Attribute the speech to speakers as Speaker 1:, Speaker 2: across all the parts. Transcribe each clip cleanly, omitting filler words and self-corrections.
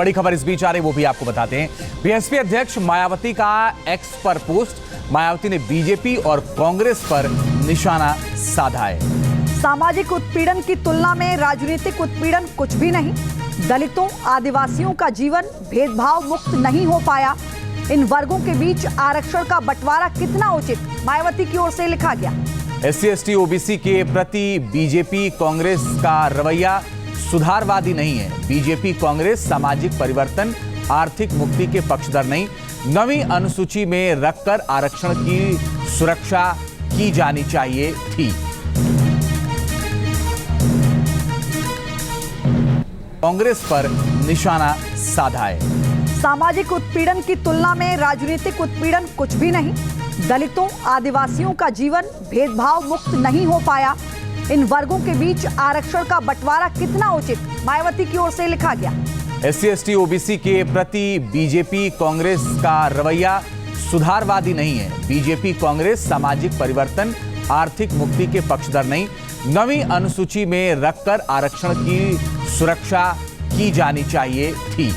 Speaker 1: बड़ी खबर इस बीच आ रही, वो भी आपको बताते हैं। बीएसपी अध्यक्ष मायावती का एक्स पर पोस्ट, मायावती ने बीजेपी और कांग्रेस पर निशाना साधा है।
Speaker 2: सामाजिक उत्पीड़न की तुलना में राजनीतिक उत्पीड़न कुछ भी नहीं। दलितों, आदिवासियों का जीवन भेदभाव मुक्त नहीं हो पाया। इन वर्गों के बीच आरक्षण का बंटवारा कितना उचित, मायावती की ओर से लिखा गया।
Speaker 1: एससी एसटी ओबीसी के प्रति बीजेपी कांग्रेस का रवैया सुधारवादी नहीं है। बीजेपी कांग्रेस सामाजिक परिवर्तन, आर्थिक मुक्ति के पक्षधर नहीं। नवीं अनुसूची में रखकर आरक्षण की सुरक्षा की जानी चाहिए थी। कांग्रेस पर निशाना साधा है।
Speaker 2: सामाजिक उत्पीड़न की तुलना में राजनीतिक उत्पीड़न कुछ भी नहीं। दलितों, आदिवासियों का जीवन भेदभाव मुक्त नहीं हो पाया। इन वर्गों के बीच आरक्षण का बंटवारा कितना उचित, मायावती की ओर से लिखा गया।
Speaker 1: एससी एसटी ओबीसी के प्रति बीजेपी कांग्रेस का रवैया सुधारवादी नहीं है। बीजेपी कांग्रेस सामाजिक परिवर्तन, आर्थिक मुक्ति के पक्षधर नहीं। नवीं अनुसूची में रखकर आरक्षण की सुरक्षा की जानी चाहिए थी।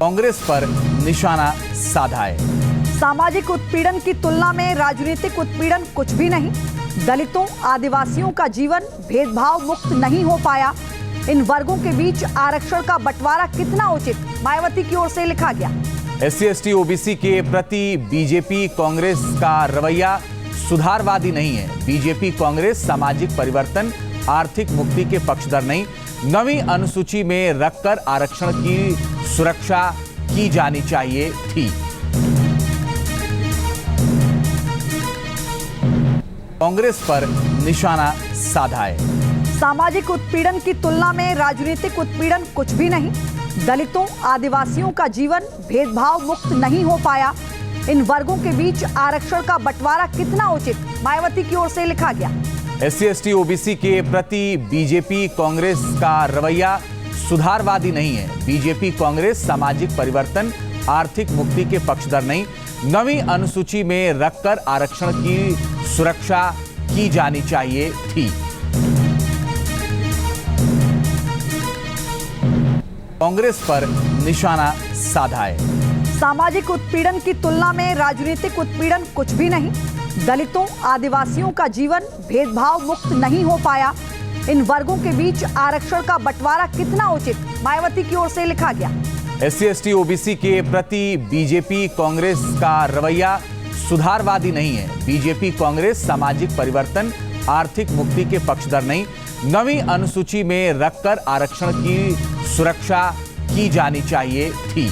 Speaker 1: कांग्रेस पर निशाना साधा है।
Speaker 2: सामाजिक उत्पीड़न की तुलना में राजनीतिक उत्पीड़न कुछ भी नहीं। दलितों, आदिवासियों का जीवन भेदभाव मुक्त नहीं हो पाया। इन वर्गों के बीच आरक्षण का बंटवारा कितना उचित, मायावती की ओर से लिखा गया।
Speaker 1: एससी एसटी ओबीसी के प्रति बीजेपी कांग्रेस का रवैया सुधारवादी नहीं है। बीजेपी कांग्रेस सामाजिक परिवर्तन, आर्थिक मुक्ति के पक्षधर नहीं। नवीं अनुसूची में रखकर आरक्षण की सुरक्षा की जानी चाहिए थी। कांग्रेस पर निशाना साधा है।
Speaker 2: सामाजिक उत्पीड़न की तुलना में राजनीतिक उत्पीड़न कुछ भी नहीं। दलितों, आदिवासियों का जीवन भेदभाव मुक्त नहीं हो पाया। इन वर्गों के बीच आरक्षण का बंटवारा कितना उचित, मायावती की ओर से लिखा गया।
Speaker 1: एससी एसटी ओबीसी के प्रति बीजेपी कांग्रेस का रवैया सुधारवादी नहीं है। बीजेपी कांग्रेस सामाजिक परिवर्तन, आर्थिक मुक्ति के पक्षधर नहीं। नवीं अनुसूची में रखकर आरक्षण की सुरक्षा की जानी चाहिए थी। कांग्रेस पर निशाना साधा है।
Speaker 2: सामाजिक उत्पीड़न की तुलना में राजनीतिक उत्पीड़न कुछ भी नहीं। दलितों, आदिवासियों का जीवन भेदभाव मुक्त नहीं हो पाया। इन वर्गों के बीच आरक्षण का बंटवारा कितना उचित, मायावती की ओर से लिखा गया।
Speaker 1: एससी एसटी ओबीसी के प्रति बीजेपी कांग्रेस का रवैया सुधारवादी नहीं है। बीजेपी कांग्रेस सामाजिक परिवर्तन, आर्थिक मुक्ति के पक्षधर नहीं। नवीं अनुसूची में रखकर आरक्षण की सुरक्षा की जानी चाहिए थी।